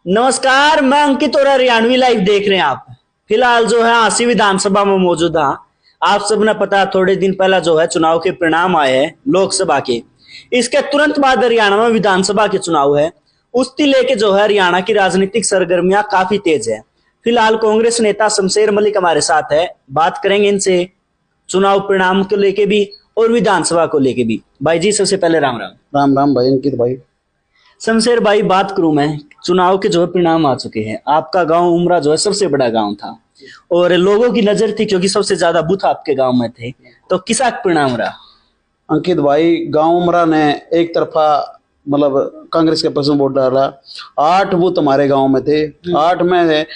नमस्कार, मैं अंकित और हरियाणवी लाइव देख रहे हैं आप। फिलहाल जो है हांसी विधानसभा में मौजूद हैं। आप सबने पता थोड़े दिन पहला जो है चुनाव के परिणाम आए हैं लोकसभा के। इसके तुरंत बाद हरियाणा में विधानसभा के चुनाव है। उसकी लेके जो है हरियाणा की राजनीतिक सरगर्मियां काफी तेज है। फिलहाल कांग्रेस नेता शमशेर मलिक हमारे साथ है, बात करेंगे इनसे चुनाव परिणाम को लेके भी और विधानसभा को लेके भी। भाई जी सबसे पहले राम राम। राम राम भाई अंकित भाई। शमशेर भाई बात करूं मैं, चुनाव के जो है परिणाम आ चुके हैं। आपका गांव उमरा जो है सबसे बड़ा गांव था और लोगों की नजर थी क्योंकि सबसे ज्यादा बूथ आपके गांव में थे, तो किसा परिणाम रहा? अंकित भाई, गांव उमरा ने एक तरफा मतलब कांग्रेस के पक्ष में वोट डाला। 8 बूथ हमारे गांव में थे। 8 में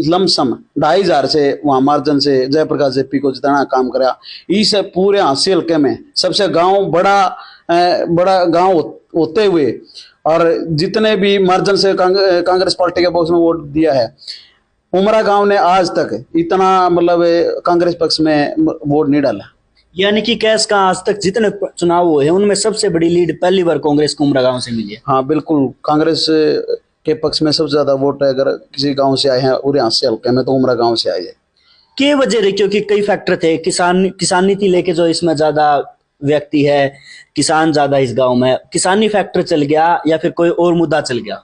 लमसम 2,500 से वहां मार्जिन से जयप्रकाश जेपी को जिताना काम करा। इस पूरे हांसी हल्के में सबसे गांव बड़ा गांव होते हुए और जितने भी मार्जिन से कांग्रेस पार्टी के पक्ष में वोट दिया है, उमरा गांव ने आज तक इतना मतलब कांग्रेस पक्ष में वोट नहीं डाला। यानी कि कैस का आज तक जितने चुनाव हुए हैं उनमें सबसे बड़ी लीड पहली बार कांग्रेस को उमरा गांव से मिली है। हाँ बिल्कुल, कांग्रेस के पक्ष में सबसे ज्यादा वोट है अगर किसी गांव से आए हैं और यहाँ से हल्के में तो उमरा गांव से आए है। क्या वजह रही? क्योंकि कई फैक्टर थे, किसान नीति लेके जो इसमें ज्यादा व्यक्ति है, किसान ज्यादा इस गांव में, किसानी फैक्टर चल गया या फिर कोई और मुद्दा चल गया?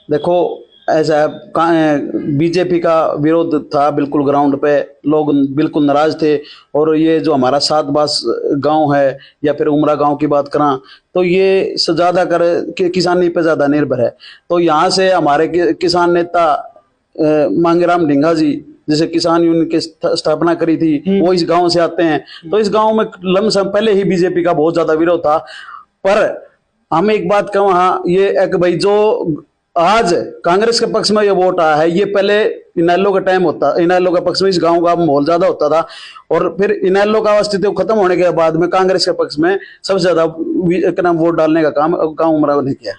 देखो ऐसा है, बीजेपी का विरोध था बिल्कुल, ग्राउंड पे लोग बिल्कुल नाराज थे। और ये जो हमारा 7 बास गांव है या फिर उमरा गांव की बात करा तो ये ज्यादा कर किसानी पे ज्यादा निर्भर है। तो यहाँ से हमारे किसान नेता मांगेराम ढींगा जी, जैसे किसान यूनियन की स्थापना करी थी, वो इस गांव से आते हैं। तो इस गांव में लमसम पहले ही बीजेपी का बहुत ज्यादा विरोध था। पर हम एक बात कहूँ, हाँ ये एक भाई जो आज कांग्रेस के पक्ष में ये वोट आया है, ये पहले इनेलो का टाइम होता, इनेलो के पक्ष में इस गांव का माहौल ज्यादा होता था। और फिर इनेलो का अस्तित्व खत्म होने के बाद में कांग्रेस के पक्ष में सबसे ज्यादा वोट डालने का काम गांव उमरा ने किया।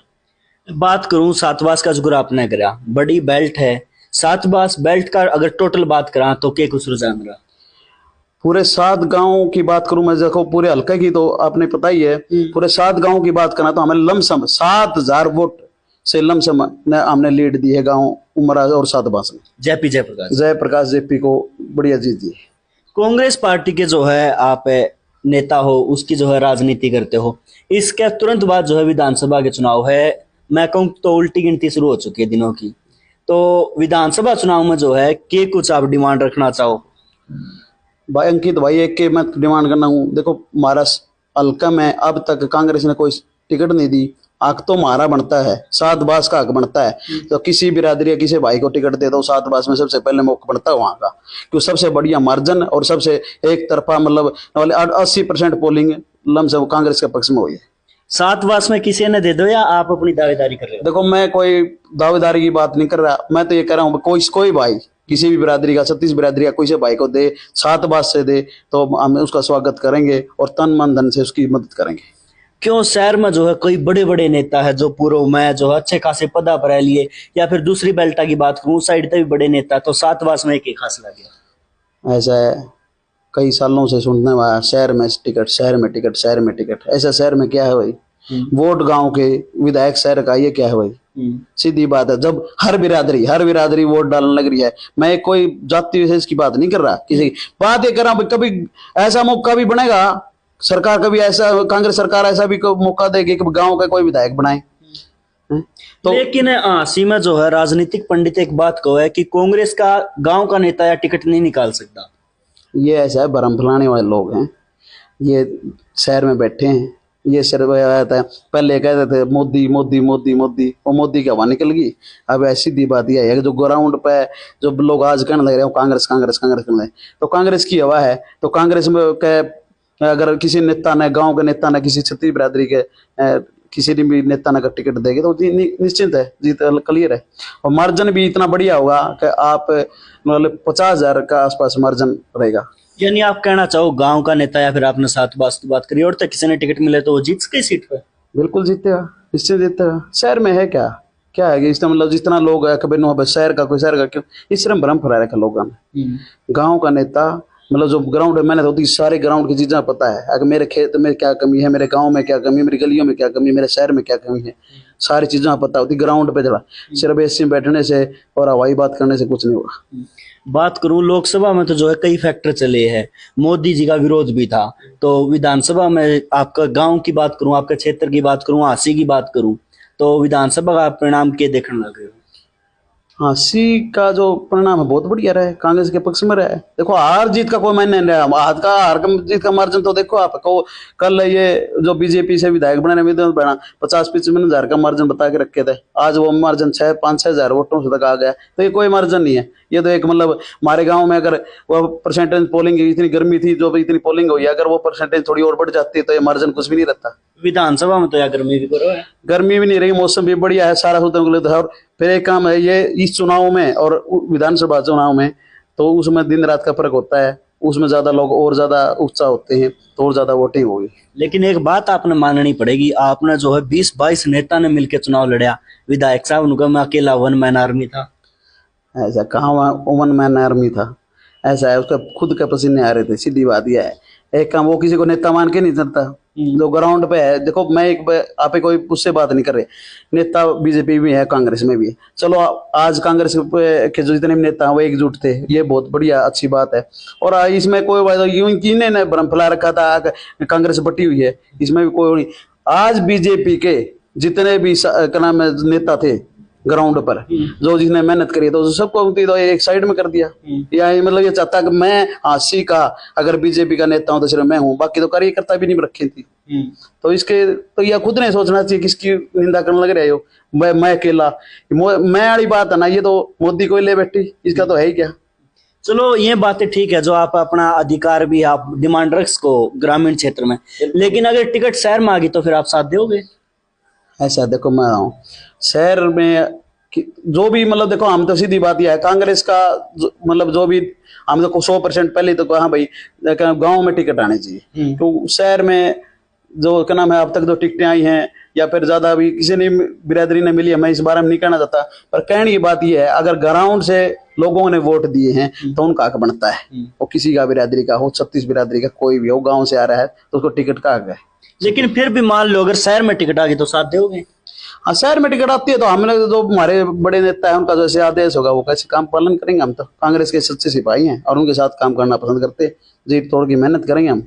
बात करूं सातवास का, जो आपने करा बड़ी बेल्ट है सातवास बेल्ट का, अगर टोटल बात करा तो क्या कुछ रुझान रहा? पूरे 7 गांव की बात करूं मैं, देखो पूरे हल्के की तो आपने पता ही है, पूरे 7 गांव की बात करना तो हमें लमसम 7,000 वोट से लमसम हमने लीड दी है गांव उमरा और सातवास में। जयप्रकाश जेपी को बढ़िया जीत दी। कांग्रेस पार्टी के जो है आप नेता हो, उसकी जो है राजनीति करते हो, इसके तुरंत बाद जो है विधानसभा के चुनाव है। मैं कहूँ तो उल्टी गिनती शुरू हो चुकी है दिनों की। तो विधानसभा चुनाव में जो है के कुछ आप डिमांड रखना चाहो? भाई अंकित भाई, एक के मैं डिमांड करना हूँ। देखो हमारा हल्का में अब तक कांग्रेस ने कोई टिकट नहीं दी। हक तो हमारा बनता है, 7 बास का हक बनता है। तो किसी बिरादरी या किसी भाई को टिकट दे दो 7 बास में, सबसे पहले मौका बनता है वहां का, क्योंकि सबसे बढ़िया मार्जिन और सबसे एक तरफा मतलब 80% पोलिंग लमसम कांग्रेस के पक्ष में हुई है। 7 बास में किसी ने दे दो या आप अपनी दावेदारी कर रहे हो? देखो मैं कोई दावेदारी की बात नहीं कर रहा, मैं तो ये कह रहा हूँ कोई भाई किसी भी बिरादरी का, 36 बिरादरी का कोई से भाई को दे, 7 बास से दे, तो हम उसका स्वागत करेंगे और तन मन धन से उसकी मदद करेंगे। क्यों शहर में जो है कोई बड़े बड़े नेता है जो पूर्व में जो है अच्छे खासे पदा पर लिए, या फिर दूसरी बेल्टा की बात करूं साइड तक भी बड़े नेता, तो 7 बास में एक खास लगे? ऐसा है, कई सालों से सुनने वाला शहर में टिकट, शहर में टिकट, शहर में टिकट। ऐसा शहर में क्या है भाई? वोट गांव के विधायक शहर का, ये क्या है भाई? सीधी बात है, जब हर बिरादरी वोट डालने लग रही है। मैं कोई जाति विशेष की बात नहीं कर रहा, किसी बात ये कर रहा, कभी ऐसा मौका भी बनेगा सरकार, कभी ऐसा कांग्रेस सरकार ऐसा भी मौका देगी कि गांव का कोई विधायक बनाए। तो लेकिन सीमा जो है राजनीतिक पंडित एक बात को है कि कांग्रेस का गांव का नेता या टिकट नहीं निकाल सकता। ये ऐसा है, भरम फैलाने वाले लोग हैं, ये शहर में बैठे हैं। ये सर्वे आया था, पहले कहते थे मोदी मोदी मोदी मोदी, और मोदी की हवा निकल गई। अब ऐसी दी बात यह है कि जो ग्राउंड पे जो लोग आज कहने लग रहे हैं कांग्रेस कांग्रेस कांग्रेस करने, तो कांग्रेस की हवा है। तो कांग्रेस में अगर किसी नेता ने, गांव के नेता ने, किसी क्षत्रिय बिरादरी के किसी भी नेता ने अगर टिकट देंगे तो निश्चित है जीत क्लियर है। और मार्जिन भी इतना बढ़िया होगा कि आप मतलब 50,000 का आसपास मार्जिन रहेगा। यानी आप कहना चाहो गांव का नेता या फिर आपने 7 बास की बात करी और तक किसी ने टिकट मिले तो वो जीत सके सीट पे? बिल्कुल जीतेगा, निश्चित जीतेगा। शहर में है क्या है कि इसका मतलब जितना लोग है कभी शहर का कोई शहर का क्यों, इस तरह भ्रम फैला रखा लोगों ने। गाँव का नेता मतलब जो ग्राउंड है, मैंने तो सारे ग्राउंड की चीजें पता है। अगर मेरे खेत में क्या कमी है, मेरे गांव में क्या कमी है, मेरी गलियों में क्या कमी है, मेरे शहर में क्या कमी है, सारी चीजें पता होती ग्राउंड पे चला। सिर्फ एसी में बैठने से और हवाई बात करने से कुछ नहीं होगा। बात करूं लोकसभा में तो जो है कई फैक्टर चले हैं, मोदी जी का विरोध भी था, तो विधानसभा में आपका गांव की बात करूं, आपके क्षेत्र की बात करूं, हांसी की बात करूं, तो विधानसभा का परिणाम के देखने लगे हो? हाँसी का जो परिणाम है बहुत बढ़िया रहा है, कांग्रेस के पक्ष में रहा है। देखो हार जीत का कोई मायने नहीं रहा, हार जीत का मार्जिन तो देखो आपको, कल ये जो बीजेपी से विधायक बने बना 50-55 हजार का मार्जिन बता के रखे थे, आज वो मार्जिन 5-6 हजार वोटों से तक आ गया। तो ये कोई मार्जिन नहीं है, ये तो एक मतलब हमारे गाँव में अगर वो परसेंटेज पोलिंग इतनी गर्मी थी जो इतनी पोलिंग हुई, अगर वो परसेंटेज थोड़ी और बढ़ जाती तो ये मार्जिन कुछ भी नहीं रहता। विधानसभा में तो यार गर्मी भी करो है, गर्मी भी नहीं रही, मौसम भी बढ़िया है, सारा सुधर। और फिर एक काम है ये इस चुनाव में और विधानसभा चुनाव में तो उसमें दिन रात का फर्क होता है, उसमें ज्यादा लोग और ज्यादा उत्साह होते हैं तो और ज्यादा वोटिंग होगी। लेकिन एक बात आपने माननी पड़ेगी, आपने जो है 20-22 नेता ने मिलकर चुनाव लड़ा, विधायक साहब उनका मैं अकेला वन मैन आर्मी था। ऐसा कहाँ वन मैन आर्मी था, ऐसा है उसका खुद के पसीने आ रहे थे, सीधी बात यह है। एक काम वो किसी को नेता मान के नहीं चलता, जो ग्राउंड पे है। देखो मैं आप कोई उससे बात नहीं कर रहे, नेता बीजेपी में है, कांग्रेस में भी है। चलो आज कांग्रेस के जो जितने भी नेता हैं वो एकजुट थे, ये बहुत बढ़िया अच्छी बात है। और इसमें कोई बात यूं किन्हीं भ्रम फैला रखा था कांग्रेस बटी हुई है, इसमें भी कोई नहीं। आज बीजेपी के जितने भी क्या नाम है नेता थे ग्राउंड पर, जो जिसने मेहनत करी तो सबको तो एक साइड में कर दिया। या मतलब ये चाहता कि मैं हाँसी का अगर बीजेपी का नेता हूं तो सिर्फ मैं हूं, बाकी तो कार्यकर्ता भी नहीं रखे थी। तो इसके तो यह खुद नहीं सोचना चाहिए किसकी निंदा करने लग रहे हो, मैं अकेला। मैं वाली बात है ना, ये तो मोदी को ले बैठी, इसका तो है ही क्या। चलो ये बातें ठीक है, जो आप अपना अधिकार भी आप डिमांड रख सको ग्रामीण क्षेत्र में, लेकिन अगर टिकट शहर में आ गई तो फिर आप साथ दोगे? ऐसा देखो मैं शहर में जो भी मतलब देखो हम तो सीधी बात यह है, कांग्रेस का मतलब जो भी हम देखो 100% पहले तो हाँ भाई गांव में टिकट आने चाहिए। तो शहर में जो क्या नाम है अब तक जो टिकटें आई हैं या फिर ज्यादा भी किसी ने बिरादरी ने मिली है, मैं इस बारे में नहीं कहना चाहता, पर कहने की बात यह है अगर ग्राउंड से लोगों ने वोट दिए हैं तो उनका हक बनता है। वो किसी का बिरादरी का हो, 36 बिरादरी का कोई भी हो, गाँव से आ रहा है तो उसको टिकट का हक है। लेकिन फिर भी मान लो अगर शहर में टिकट आ गई तो साथ दोगे? हाँ शहर में टिकट आती है तो हमने जो हमारे बड़े नेता है उनका जैसे आदेश होगा वो कैसे काम पालन करेंगे। हम तो कांग्रेस के सच्चे सिपाही हैं और उनके साथ काम करना पसंद करते हैं, जीत तोड़ की मेहनत करेंगे, हम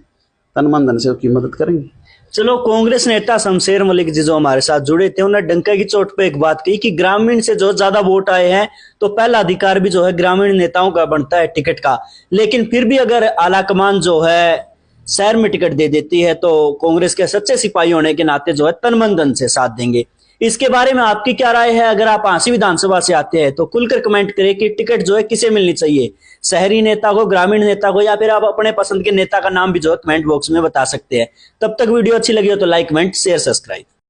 तन मन धन से उसकी मदद करेंगे। चलो कांग्रेस नेता शमशेर मलिक जी जो हमारे साथ जुड़े थे, उन्होंने डंका की चोट पे एक बात कही कि ग्रामीण से जो ज्यादा वोट आए हैं तो पहला अधिकार भी जो है ग्रामीण नेताओं का बनता है टिकट का, लेकिन फिर भी अगर आलाकमान जो है शहर में टिकट दे देती है तो कांग्रेस के सच्चे सिपाही होने के नाते जो है तन मन धन से साथ देंगे। इसके बारे में आपकी क्या राय है? अगर आप हांसी विधानसभा से आते हैं तो खुलकर कमेंट करें कि टिकट जो है किसे मिलनी चाहिए, शहरी नेता को, ग्रामीण नेता को, या फिर आप अपने पसंद के नेता का नाम भी जो है कमेंट बॉक्स में बता सकते हैं। तब तक वीडियो अच्छी लगी हो तो लाइक, कमेंट, शेयर, सब्सक्राइब।